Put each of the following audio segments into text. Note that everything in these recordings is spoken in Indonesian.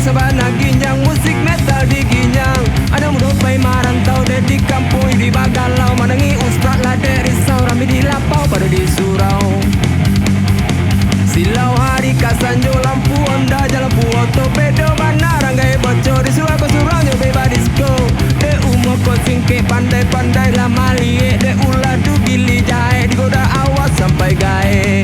sabana ginyang, musik metal di ginyang. Ada mudopai marantau di kampung di Bagalau, manangi ustad lah dari risau, rame di lapau pada di surau. Silau hari kasanjo lampu onda jalan puoto bedo mana ranggai bocor di surau ke surau nyobe badisco. De umur ko singke pandai-pandai lah malie, de ulah du gili jahe digoda awas sampai gae.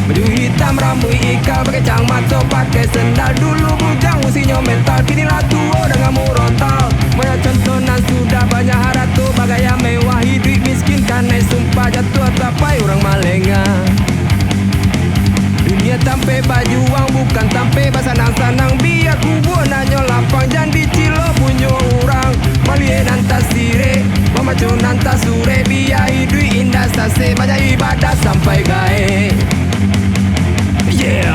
Baju hitam rambut ika pakai cang maco pakai sendal, dulu bujang musiknya metal kini lah tua dengan murontal. Banyak contohnan sudah banyak haratu bagaya mewah, hidup miskin karena sumpah jatuh tapai orang malenga. Dunia tampe baju uang bukan tampe basanang-sanang, biar kubur nanyo lapang jangan dicilo punyo orang. Malie nanta sire mamaco nanta sure, biar hidup indah sase baca ibadah sampai gae. Yeah.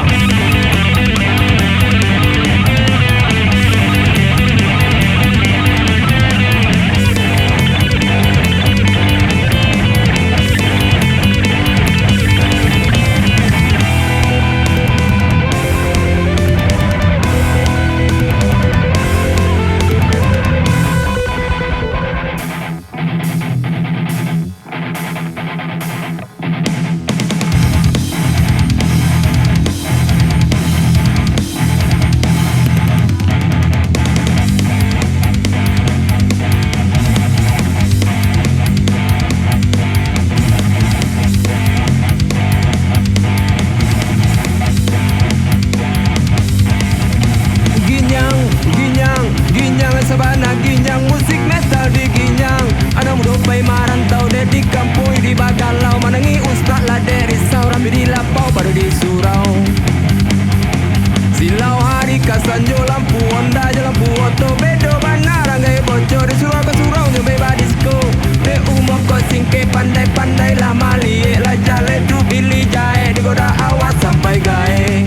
Sabana ginyang, musik metal di ginyang. Ada mudopai marantau di kampung di Bagalau, manangi ustad lah dari risau, rame di lapau pada di surau. Silau hari kasanjo lampu onda jalan puoto bedo mana ranggai bocor di surau ke surau nyobe badisco. De umur ko singke pandai-pandai lah malie, lah jale du bili jahe digoda awas sampai gae.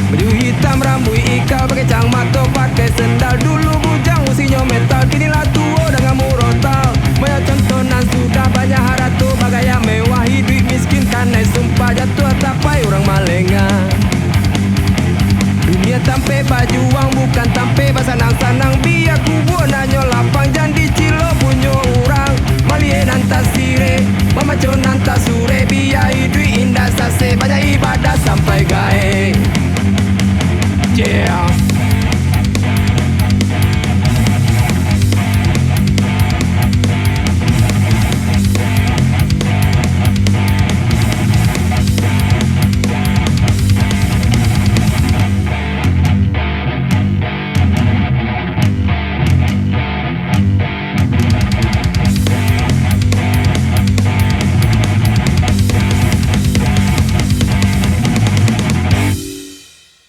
Baju hitam rambut ika pakai cang mato pakai sendal, dulu bujang musiknya metal kini lah tua dengan murontal. Banyak contohnan sudah banyak haratu bagaya mewah, hidup miskin karena sumpah jatuh tapai orang malenga. Dunia tampe baju uang bukan tampe basanang-sanang, biar kubur nanyo lapang jangan dicilo punyo orang. Malie nanta sire mamaco nanta sure, biar